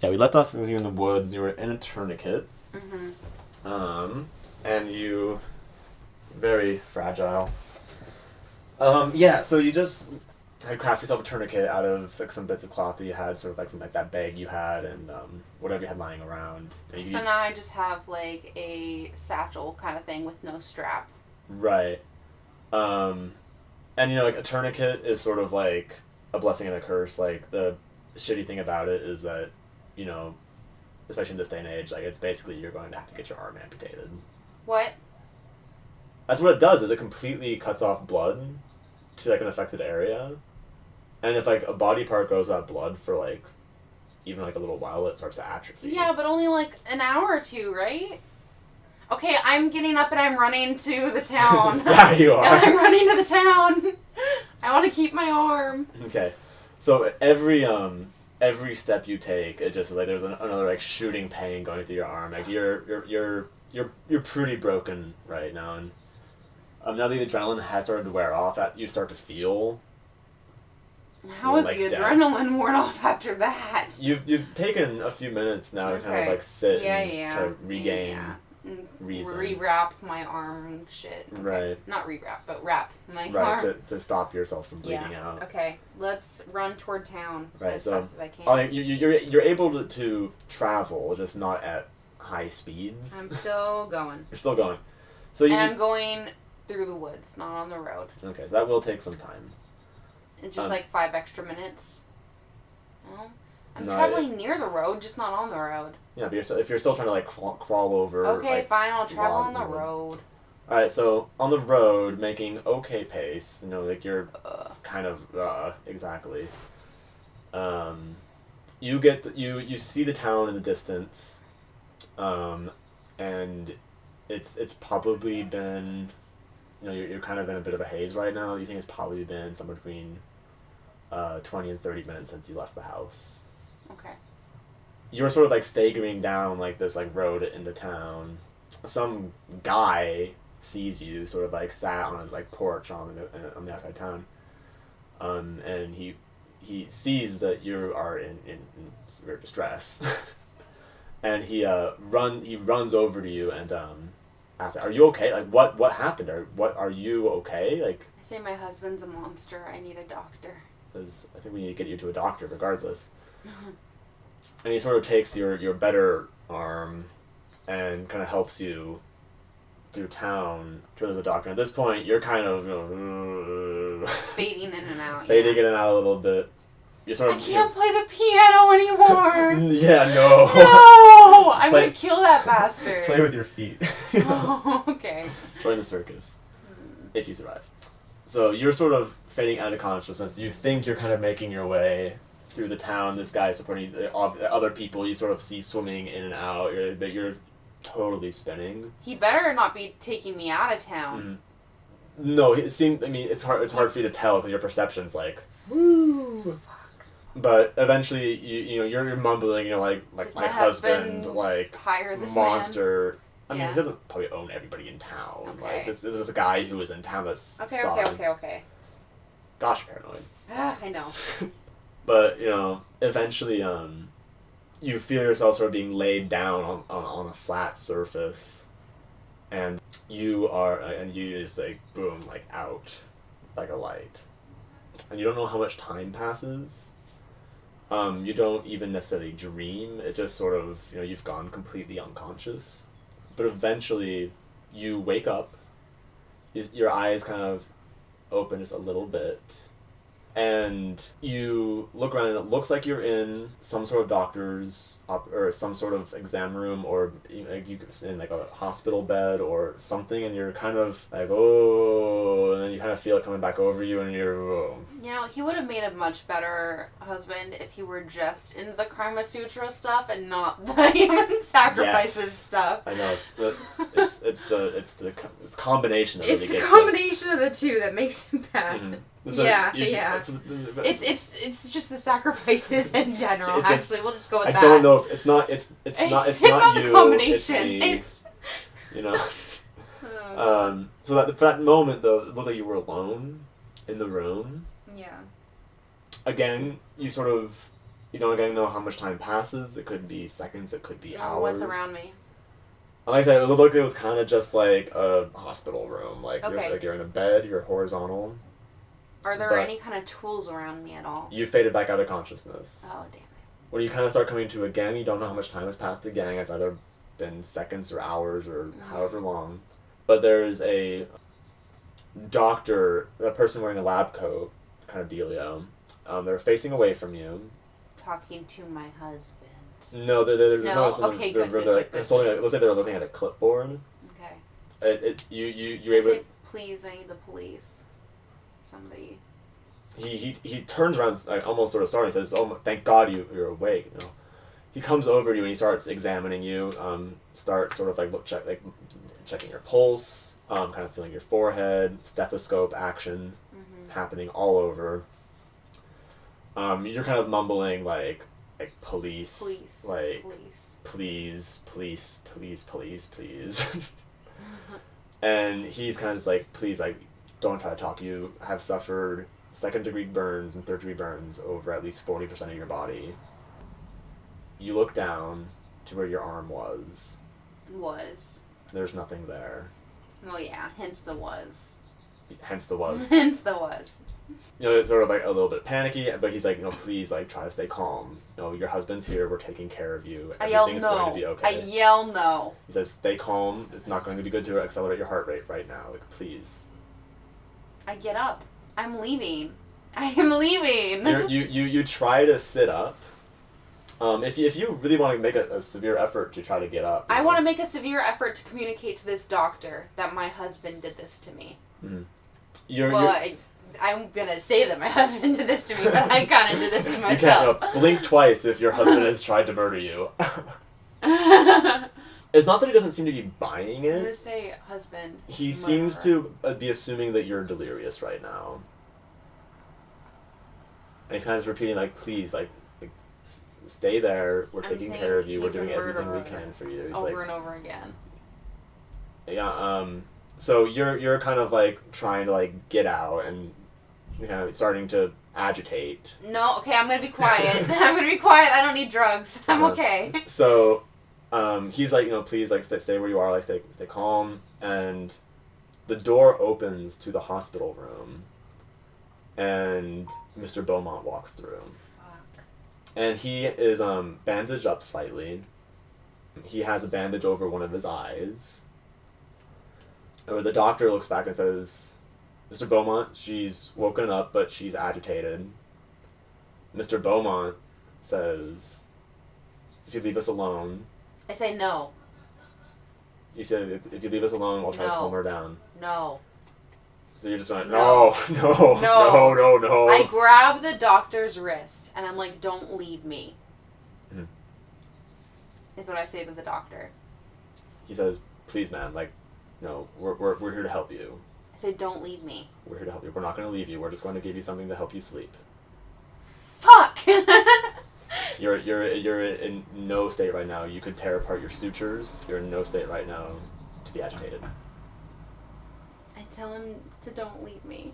Yeah, we left off with you in the woods. You were in a tourniquet. And you... Very fragile. Yeah, so you just had crafted yourself a tourniquet out of like some bits of cloth that you had, sort of like from like that bag you had and whatever you had lying around. And so now I just have like a satchel kind of thing with no strap. Right. And you know, like a tourniquet is sort of like a blessing and a curse. Like the shitty thing about it is that, you know, especially in this day and age, like it's basically you're going to have to get your arm amputated. What? That's what it does. Is it completely cuts off blood to like an affected area, and if like a body part goes without blood for like even like a little while, it starts to atrophy. Yeah, but only like an hour or two, right? Okay, I'm getting up and I'm running to the town. Yeah, you are. I'm running to the town. I want to keep my arm. Okay, so every step you take, it just like there's another like shooting pain going through your arm. Like you're pretty broken right now, and now the adrenaline has started to wear off. You start to feel. How is the adrenaline worn off after that? You've taken a few minutes now to kind of like sit and try to regain reason. Rewrap my arm and shit. Okay. Right. Not rewrap, but wrap my arm. Right, to stop yourself from bleeding out. Okay, let's run toward town as fast as I can. You're able to travel, just not at high speeds. I'm still going. You're still going. So I'm going through the woods, not on the road. Okay, so that will take some time. Just like 5 extra minutes. Well, I'm traveling near the road, just not on the road. Yeah, but if you're still trying to like crawl over. Okay, like, fine. I'll travel on the road. All right, so on the road, making okay pace. You know, like you're kind of exactly. You get you see the town in the distance, and it's probably been, you know, you're kind of in a bit of a haze right now. You think it's probably been somewhere between 20 and 30 minutes since you left the house. Okay. You're sort of like staggering down like this like road into town. Some guy sees you sort of like sat on his like porch on the outside of town, and he sees that you are in severe distress, and he runs over to you and asks, "Are you okay? Like what happened? Are you okay? Like." I say my husband's a monster. I need a doctor. Because I think we need to get you to a doctor regardless. And he sort of takes your better arm and kind of helps you through town to the doctor. At this point, you're kind of, you know, fading in and out. Fading in and out a little bit. You're sort of, I can't play the piano anymore. Yeah, no. No! I'm going to kill that bastard. Play with your feet. Oh, okay. Join the circus. If you survive. So you're sort of fading out of consciousness. You think you're kind of making your way through the town. This guy is supporting other people you sort of see swimming in and out. But you're totally spinning. He better not be taking me out of town. No, it seemed. I mean, it's hard for you to tell because your perception's like, woo. Fuck. But eventually, you're mumbling. You're like my husband, like hire this monster. Man? I mean, he doesn't probably own everybody in town. Okay. Like this is a guy who is in town that's Okay. Gosh, paranoid. I know. But eventually, you feel yourself sort of being laid down on a flat surface, and you just like boom, like out, like a light, and you don't know how much time passes. You don't even necessarily dream. It just sort of you've gone completely unconscious. But eventually, you wake up, your eyes kind of open just a little bit, and you look around and it looks like you're in some sort of doctor's or some sort of exam room, or you in like a hospital bed or something, and you're kind of like, oh, and then you kind of feel it coming back over you, and you're, oh. He would have made a much better husband if he were just into the Karma Sutra stuff and not the human sacrifices stuff. I know it's the combination of it. It's the combination of the two that makes him bad. Mm-hmm. So yeah. It's just the sacrifices in general. Actually, we'll just go with that. I don't know if it's not you. The combination. It's so that for that moment though, it looked like you were alone in the room. Yeah. Again, you sort of You don't get to know how much time passes. It could be seconds. It could be hours. What's around me? Like I said, it looked like it was kind of just like a hospital room. Like, okay. You're in a bed, you're horizontal. Are there any kind of tools around me at all? You faded back out of consciousness. Oh, damn it. When you kind of start coming to again, you don't know how much time has passed again. It's either been seconds or hours or however long. But there's a doctor, a person wearing a lab coat, kind of dealio. They're facing away from you. Talking to my husband. No, they're no. Okay, good. Let's say they're looking at a clipboard. Okay. You're able. Say, please, I need the police. Somebody. He turns around, like, almost sort of starting. Says, "Oh, thank God you're awake." You know. He comes over to you and he starts examining you. Starts sort of like checking your pulse. Kind of feeling your forehead. Stethoscope action happening all over. You're kind of mumbling like police, like police, please. And he's kind of just like, please, like, don't try to talk. You have suffered second-degree burns and third-degree burns over at least 40% of your body. You look down to where your arm was. There's nothing there. Well, yeah, hence the was. Hence the was. Hence the was. You know, it's sort of like a little bit panicky, but he's like, please, like, try to stay calm. Your husband's here. We're taking care of you. Everything's going to be okay. I yell no. He says, stay calm. It's not going to be good to accelerate your heart rate right now. Like, please. I get up. I'm leaving. I am leaving. You try to sit up. If you really want to make a severe effort to try to get up. I want to make a severe effort to communicate to this doctor that my husband did this to me. Mm-hmm. I'm going to say that my husband did this to me, but I kind of did this to myself. You can't blink twice if your husband has tried to murder you. It's not that he doesn't seem to be buying it. I'm going to say husband. He seems to be assuming that you're delirious right now. And he's kind of just repeating, like, please, like stay there. We're taking care of you. We're doing everything we can for you. He's over and over again. Yeah, so you're kind of, like, trying to, like, get out and kind of starting to agitate. No, okay, I'm going to be quiet. I'm going to be quiet. I don't need drugs. I'm okay. So, he's like, please, like, stay where you are, like, stay calm. And the door opens to the hospital room, and Mr. Beaumont walks through. Fuck. And he is bandaged up slightly. He has a bandage over one of his eyes. The doctor looks back and says, Mr. Beaumont, she's woken up, but she's agitated. Mr. Beaumont says, if you leave us alone... I say no. You said, if you leave us alone, I'll try to calm her down. No. So you're just going, no. No. I grab the doctor's wrist, and I'm like, don't leave me. Mm-hmm. Is what I say to the doctor. He says, please, man, like, no, we're here to help you. I say, don't leave me. We're here to help you. We're not going to leave you. We're just going to give you something to help you sleep. Fuck! You're in no state right now. You could tear apart your sutures. You're in no state right now to be agitated. I tell him to don't leave me.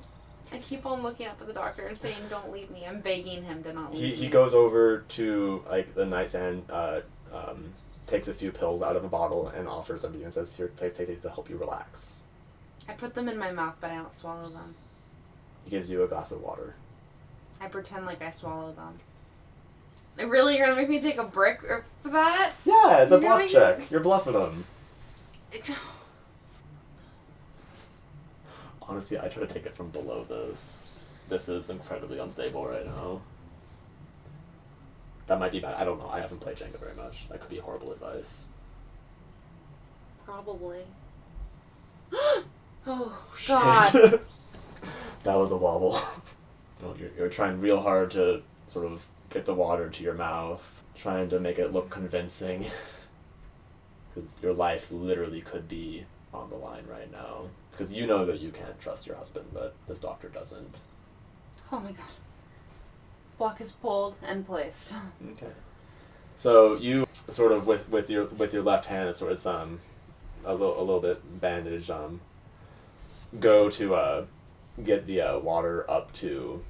I keep on looking up at the doctor and saying, don't leave me. I'm begging him to not leave me. He goes over to, like, the nightstand, takes a few pills out of a bottle and offers them to you and says, here, take these to help you relax. I put them in my mouth, but I don't swallow them. He gives you a glass of water. I pretend like I swallow them. Really? You're going to make me take a brick for that? Yeah, it's a bluff check. You're bluffing them. Honestly, I try to take it from below this. This is incredibly unstable right now. That might be bad. I don't know. I haven't played Jenga very much. That could be horrible advice. Probably. Oh, God. That was a wobble. You're trying real hard to sort of get the water to your mouth, trying to make it look convincing. Because your life literally could be on the line right now. Because you know that you can't trust your husband, but this doctor doesn't. Oh my God. Block is pulled and placed. Okay. So you sort of with your left hand, it's a little bit bandaged. Go to get the water up to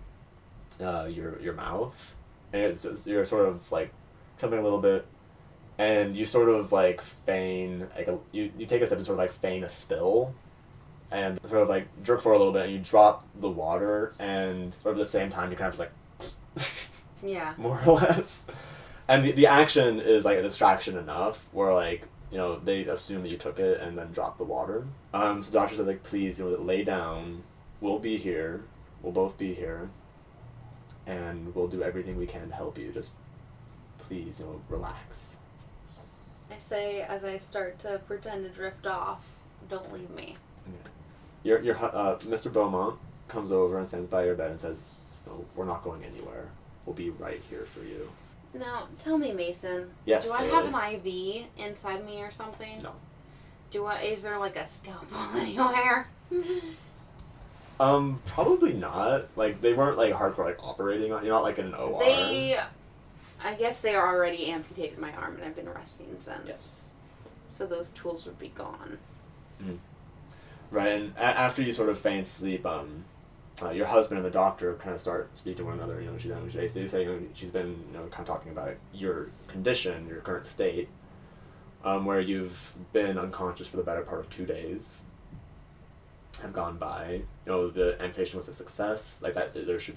your mouth, and you're sort of like trembling a little bit, and you sort of like feign like you take a step and sort of like feign a spill, and sort of like jerk forward a little bit, and you drop the water, and sort of at the same time you kind of just like yeah, more or less, and the action is like a distraction enough where like they assume that you took it and then drop the water. So the doctor says like please lay down, we'll be here, we'll both be here, and we'll do everything we can to help you. Just please relax. I say as I start to pretend to drift off, don't leave me. Yeah. Your Mr. Beaumont comes over and stands by your bed and says, we're not going anywhere. We'll be right here for you. Now, tell me, Mason. Yes, do I have an IV inside me or something? No. Is there like a scalpel anywhere? Probably not. Like, they weren't like hardcore like operating on. You're not like in an OR. I guess they already amputated my arm, and I've been resting since. Yes. So those tools would be gone. Mm-hmm. Right, and after you sort of feign sleep, your husband and the doctor kind of start speaking to one another. They say she's been kind of talking about your condition, your current state, where you've been unconscious for the better part of 2 days. Have gone by. The amputation was a success. Like that, there's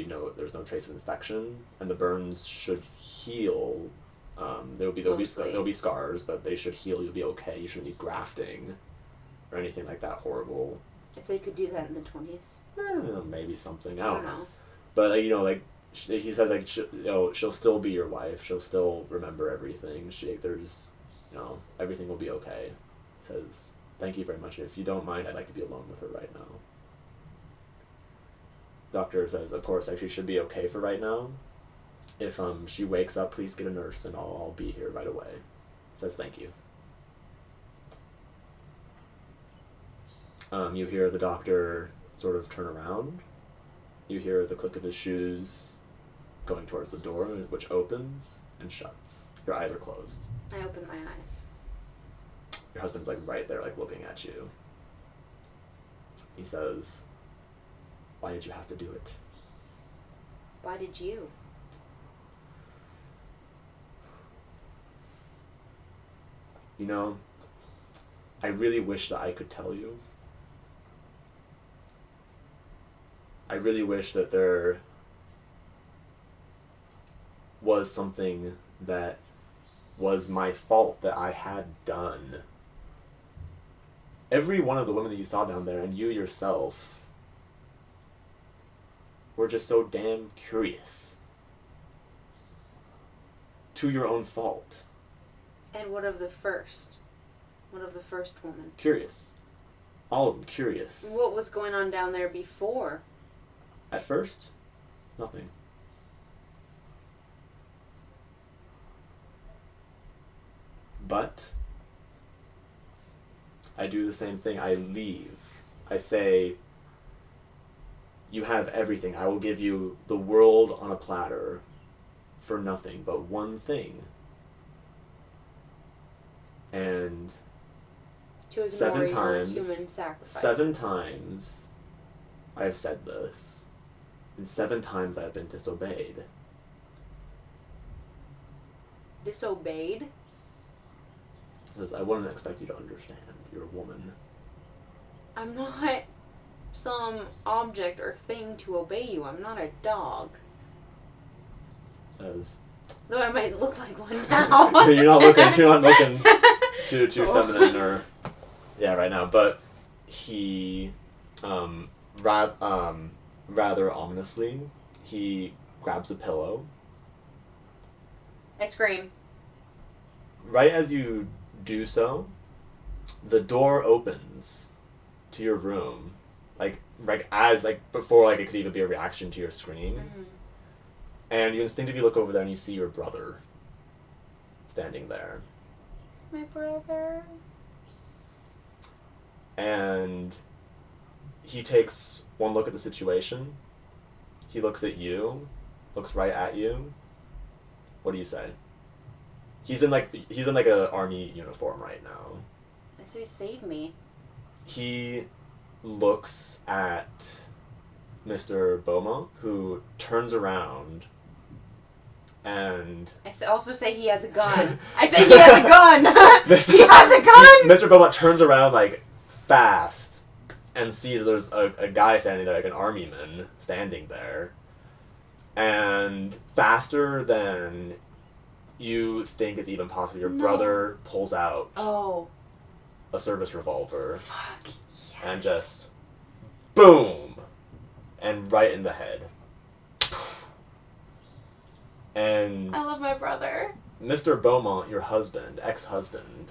no trace of infection, and the burns should heal. There'll be scars, but they should heal. You'll be okay. You shouldn't be grafting, or anything like that horrible. If they could do that in the 20s, maybe something. I don't know. But he says like she'll still be your wife. She'll still remember everything. Everything will be okay. He says. Thank you very much. If you don't mind, I'd like to be alone with her right now. Doctor says, of course, she should be okay for right now. If she wakes up, please get a nurse, and I'll be here right away. Says thank you. You hear the doctor sort of turn around. You hear the click of his shoes going towards the door, which opens and shuts. Your eyes are closed. I open my eyes. Your husband's like right there, like looking at you. He says, "Why did you have to do it?" Why did you? I really wish that I could tell you. I really wish that there was something that was my fault that I had done. Every one of the women that you saw down there, and you yourself, were just so damn curious. To your own fault. And what of the first? What of the first woman? Curious. All of them curious. What was going on down there before? At first, nothing. But I do the same thing. I leave. I say, you have everything. I will give you the world on a platter for nothing but one thing. And to 7 times, human sacrifices. 7 times I have said this, and 7 times I have been disobeyed. Disobeyed? Because I wouldn't expect you to understand. You're a woman. I'm not some object or thing to obey you. I'm not a dog. Says. Though I might look like one now. You're not looking too feminine or right now. But he rather ominously, he grabs a pillow. I scream. Right as you do so, the door opens to your room, before it could even be a reaction to your scream, and you instinctively look over there and you see your brother standing there. My brother. And he takes one look at the situation. He looks at you, looks right at you. What do you say? He's in a army uniform right now. I say, save me. He looks at Mr. Beaumont, who turns around And I also say he has a gun. I say he has a gun. He has a gun. Mr. Beaumont turns around like fast and sees there's a guy standing there, like an army man standing there, and faster than you think is even possible, your brother pulls out a service revolver. Fuck yes. And just boom, and right in the head. And I love my brother. Mr. Beaumont, your husband, ex-husband,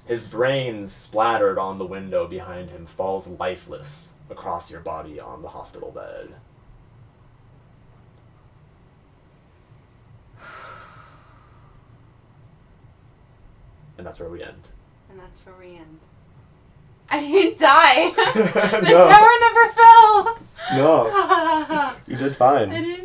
his brains splattered on the window behind him, falls lifeless across your body on the hospital bed. And that's where we end. And that's where we end. I didn't die. The No. tower never fell. No. You did fine. I didn't